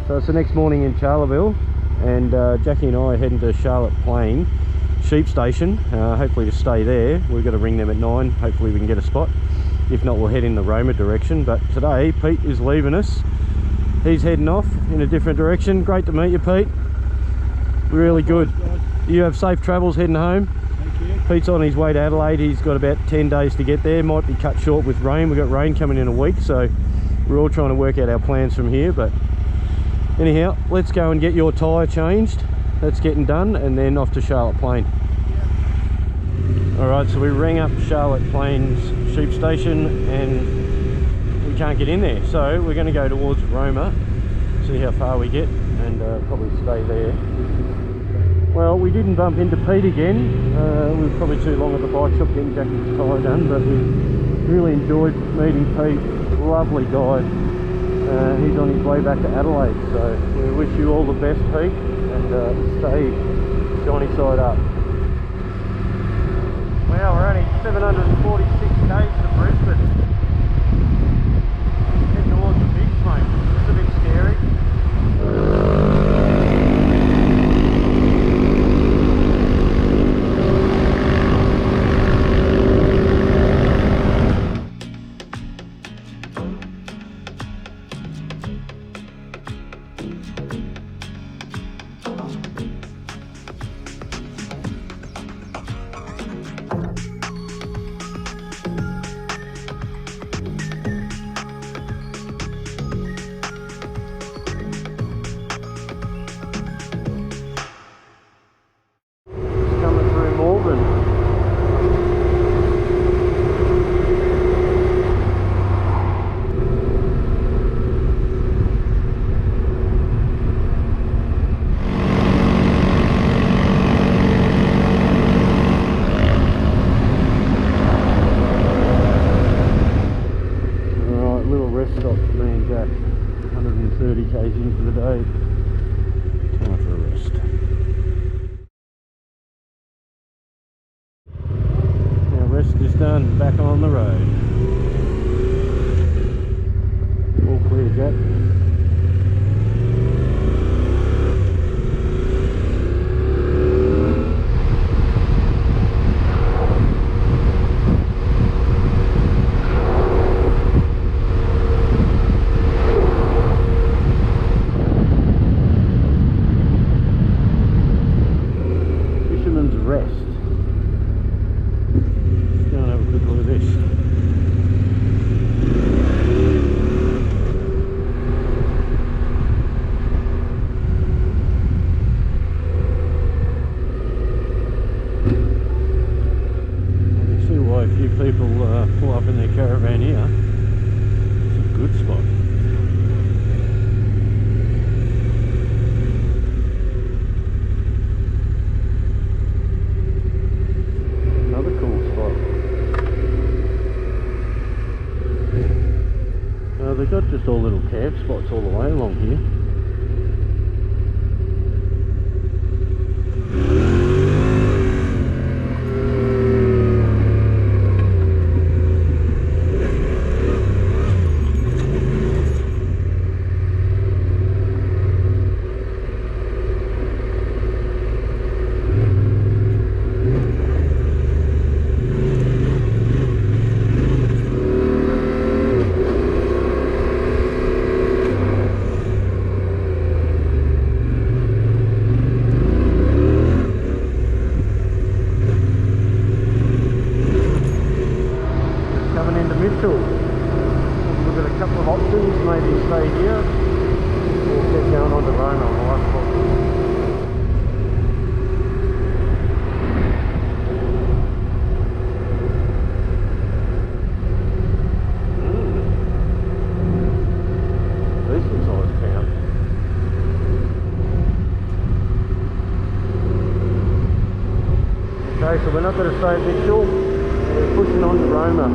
So it's the next morning in Charleville, and Jackie and I are heading to Charlotte Plain sheep station, hopefully to stay there. We've got to ring them at 9, hopefully we can get a spot. If not, we'll head in the Roma direction. But today Pete is leaving us, he's heading off in a different direction. Great to meet you, Pete. Really good. You have safe travels heading home. Thank you. Pete's on his way to Adelaide. He's got about 10 days to get there. Might be cut short with rain. We've got rain coming in a week, so we're all trying to work out our plans from here. But anyhow, let's go and get your tyre changed. That's getting done, and then off to Charlotte Plain. Alright, so we rang up Charlotte Plains sheep station and we can't get in there, so we're going to go towards Roma, see how far we get, and probably stay there. Well, we didn't bump into Pete again. We were probably too long at the bike shop getting Jackie's tyre done, but we really enjoyed meeting Pete. Lovely guy. He's on his way back to Adelaide, so we wish you all the best, Pete, and stay shiny side up. Well, we're only 746 k's to Brisbane. Heading towards the big smoke. It's a bit scary. Done, back on the road. All clear, Jack. Fisherman's Rest. People pull up in their caravan here. It's a good spot. Another cool spot. They've got just all little camp spots all the way along here. Maybe stay here or get going on to Roma on the last spot. Decent sized town. Okay, so we're not going to stay at Mitchell, we're pushing on to Roma.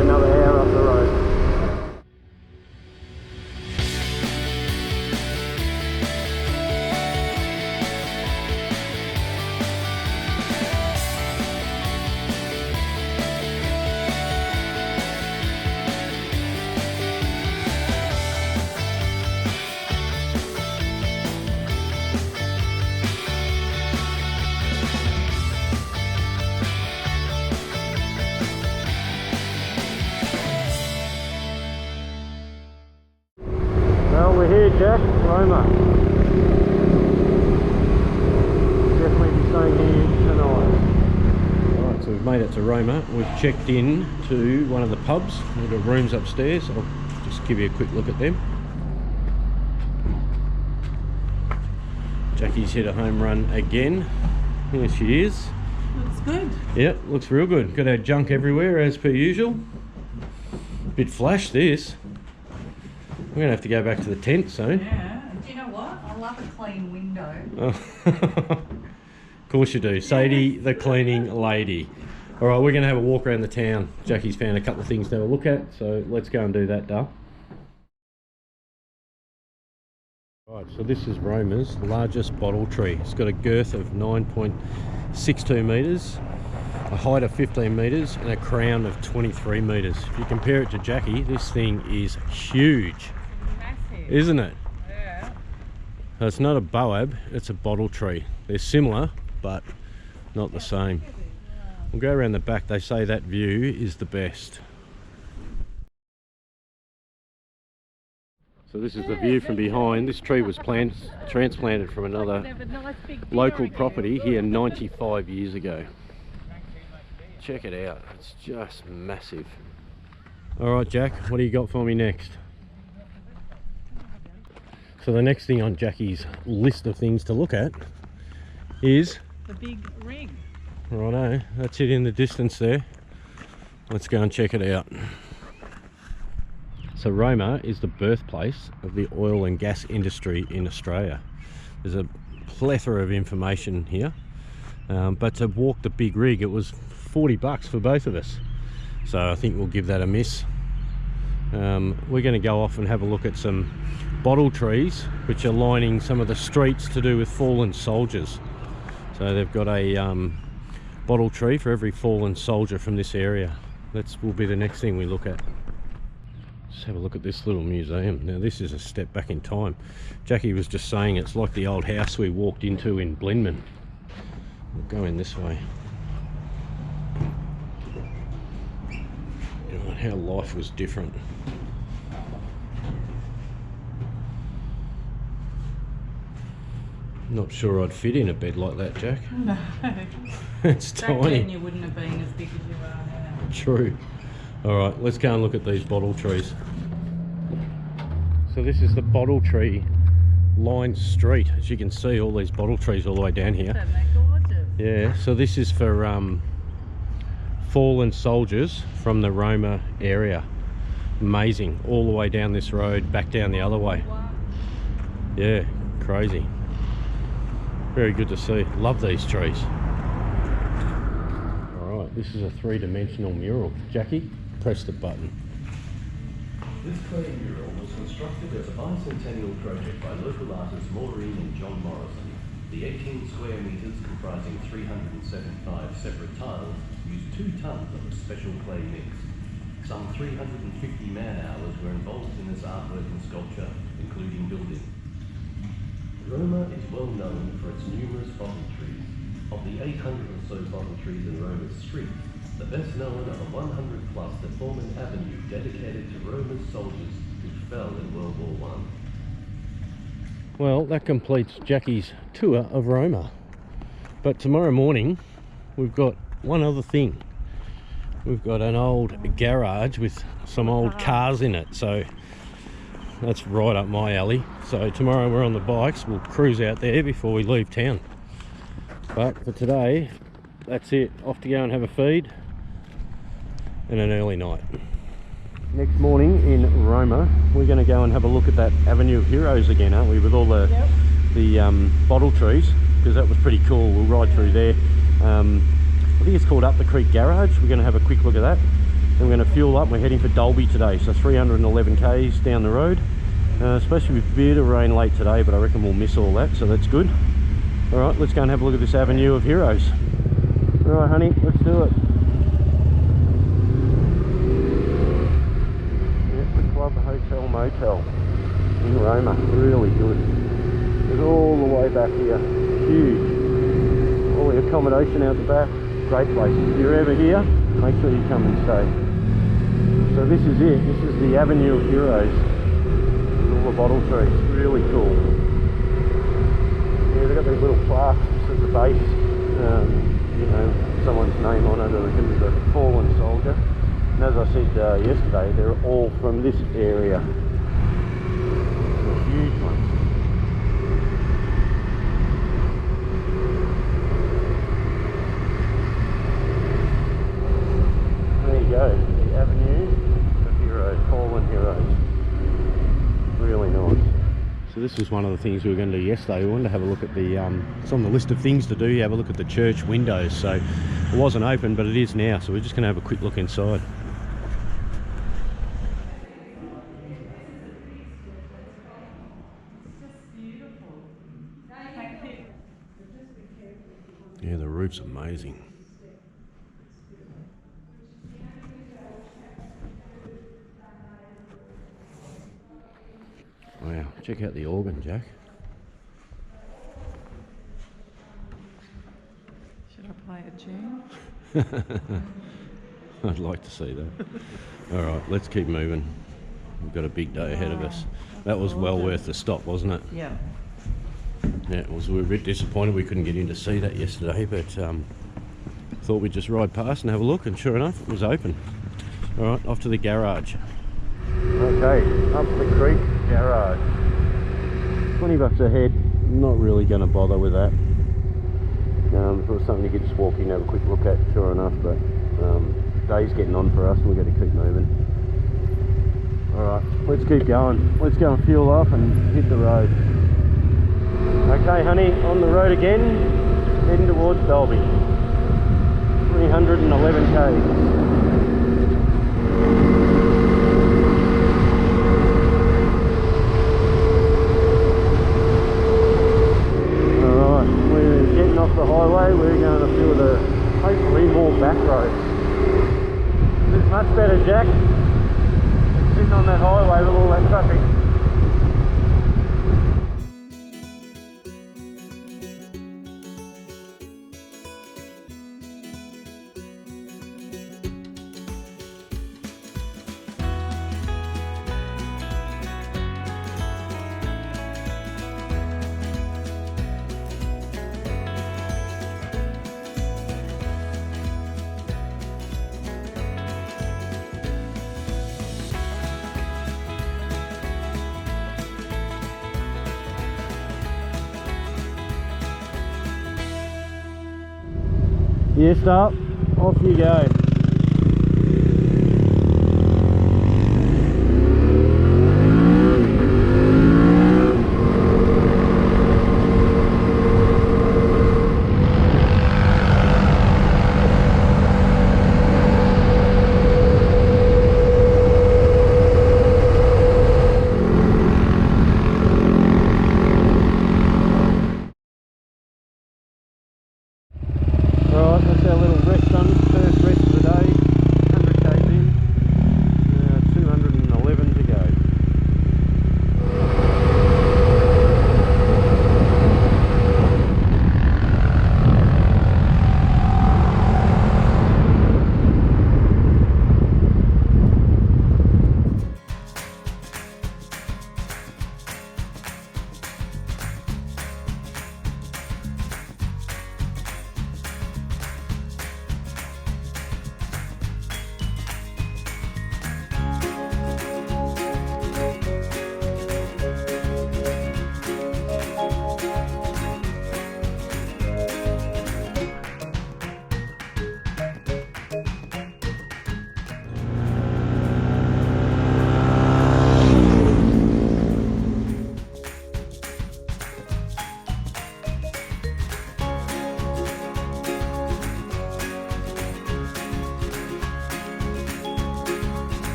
Another hour up the road. we're here, Jack. Roma. Definitely be staying here tonight. Alright, so we've made it to Roma. We've checked in to one of the pubs. We've got rooms upstairs. I'll just give you a quick look at them. Jackie's hit a home run again. Here she is. Looks good. Yep, looks real good. Got our junk everywhere as per usual. Bit flash this. We're going to have to go back to the tent soon. Yeah, do you know what? I love a clean window. Oh. Of course you do. Sadie, the cleaning lady. Alright, we're going to have a walk around the town. Jackie's found a couple of things to have a look at, so let's go and do that, Dale. Right, so this is Roma's largest bottle tree. It's got a girth of 9.62 metres, a height of 15 metres and a crown of 23 metres. If you compare it to Jackie, this thing is huge. Massive. Isn't it? Yeah. So it's not a boab, it's a bottle tree. They're similar, but not the same. We'll go around the back. They say that view is the best. So this is the view from behind. This tree was transplanted from another local property here 95 years ago. Check it out, it's just massive. Alright Jack, what do you got for me next? So the next thing on Jackie's list of things to look at is the big rig. Righto, that's it in the distance there. Let's go and check it out. So Roma is the birthplace of the oil and gas industry in Australia. There's a plethora of information here, but to walk the big rig, it was $40 for both of us. So I think we'll give that a miss. We're going to go off and have a look at some bottle trees, which are lining some of the streets to do with fallen soldiers. So they've got a bottle tree for every fallen soldier from this area. That will be the next thing we look at. Let's have a look at this little museum. Now this is a step back in time. Jackie was just saying it's like the old house we walked into in Blenman. We'll go in this way. You know, how life was different. Not sure I'd fit in a bed like that, Jack. No. It's Back tiny. then you wouldn't have been as big as you are now. True. Alright, let's go and look at these bottle trees. So this is the bottle tree lined street. As you can see, all these bottle trees all the way down here. Isn't that gorgeous? Yeah, so this is for fallen soldiers from the Roma area. Amazing. All the way down this road, back down the other way. Wow. Yeah, crazy. Very good to see. Love these trees. Alright, this is a three-dimensional mural. Jackie, press the button. This clay mural was constructed as a bicentennial project by local artists Maureen and John Morrison. The 18 square metres comprising 375 separate tiles used 2 tonnes of a special clay mix. Some 350 man-hours were involved in this artwork and sculpture, including building. Roma is well known for its numerous bottle trees. Of the 800 or so bottle trees in Roma's streets, the best known are the 100 plus that form an avenue dedicated to Roma's soldiers who fell in World War I. Well, that completes Jackie's tour of Roma. But tomorrow morning, we've got one other thing. We've got an old garage with some old cars in it, so that's right up my alley. So tomorrow we're on the bikes, we'll cruise out there before we leave town. But for today, that's it. Off to go and have a feed and an early night. Next morning in Roma, we're going to go and have a look at that Avenue of Heroes again, aren't we? With all the bottle trees, because that was pretty cool. We'll ride through there. I think it's called Up the Creek Garage. We're going to have a quick look at that. Then we're going to fuel up. We're heading for Dalby today, so 311 k's down the road. Supposed to be a bit of rain late today, but I reckon we'll miss all that, so that's good. All right, let's go and have a look at this Avenue of Heroes. All right, honey, let's do it. Club Hotel Motel in Roma, really good. It's all the way back here, huge. All the accommodation out the back, great place. If you're ever here, make sure you come and stay. So this is it, this is the Avenue of Heroes. All couple of bottle trees. Really cool. Yeah, they've got these little plaques at the base. You know, someone's name on it, or it could be the fallen soldier. And as I said yesterday, they're all from this area. They're huge ones. There you go, the Avenue of Heroes, Fallen Heroes. Really nice. So this was one of the things we were going to do yesterday. We wanted to have a look at the, it's on the list of things to do, you have a look at the church windows. So it wasn't open, but it is now. So we're just going to have a quick look inside. Yeah, the roof's amazing. Wow, check out the organ, Jack. Should I play a tune? I'd like to see that. All right, let's keep moving. We've got a big day ahead of us. That was well worth the stop, wasn't it? Yeah. Yeah, we were a bit disappointed we couldn't get in to see that yesterday, but thought we'd just ride past and have a look, and sure enough, it was open. All right, off to the garage. Okay, up the creek garage. $20 a head. Not really going to bother with that. If it was something you could just walk in and have a quick look at, sure enough, but day's getting on for us and we've got to keep moving. Alright, let's keep going. Let's go and fuel up and hit the road. Okay honey, on the road again, heading towards Dalby. 311 k's. Off the highway, we're going a few of the, hopefully, more back roads. This is much better, Jack. Sitting on that highway with all that traffic. Gear start, off you go. Right, that's our little rest run, first rest of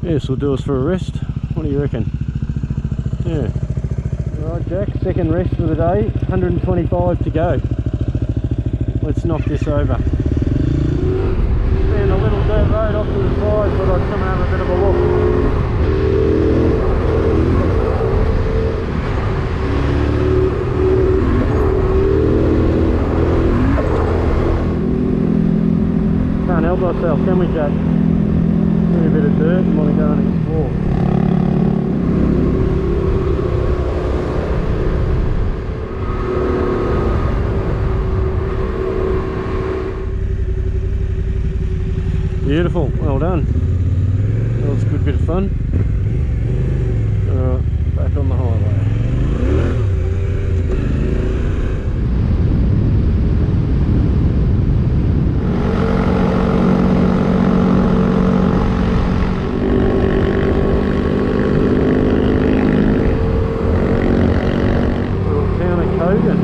This will do us for a rest. What do you reckon? Yeah. Alright Jack, second rest of the day, 125 to go. Let's knock this over. Found a little dirt road off to the side, thought I'd come and have a bit of a look. Can't help ourselves, can we Jack? See a bit of dirt and want to go and explore. Beautiful, well done. That was a good bit of fun. Alright, back on the highway. Little town of Kogan.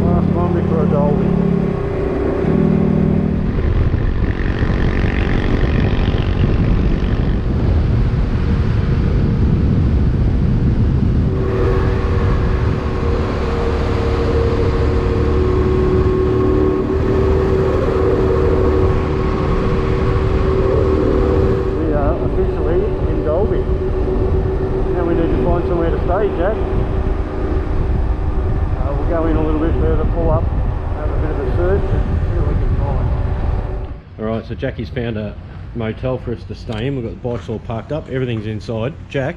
Last one before Dalby. Jack. We'll go in a little bit further, pull up, have a bit of a search and see what we can find. Alright, so Jackie's found a motel for us to stay in. We've got the bikes all parked up, everything's inside. Jack?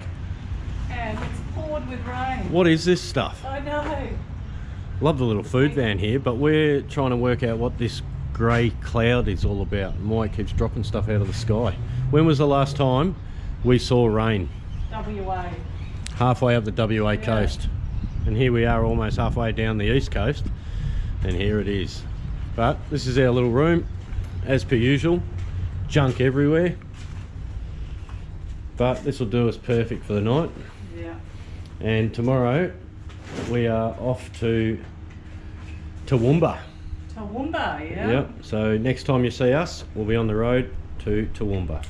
And it's poured with rain. What is this stuff? I know. Love the little food van here, but we're trying to work out what this grey cloud is all about and why it keeps dropping stuff out of the sky. When was the last time we saw rain? WA. Halfway up the WA coast, and here we are almost halfway down the east coast, and here it is. But this is our little room, as per usual, junk everywhere, but this will do us perfect for the night. Yeah. And tomorrow we are off to Toowoomba. Toowoomba, yeah. Yep, so next time you see us, we'll be on the road to Toowoomba.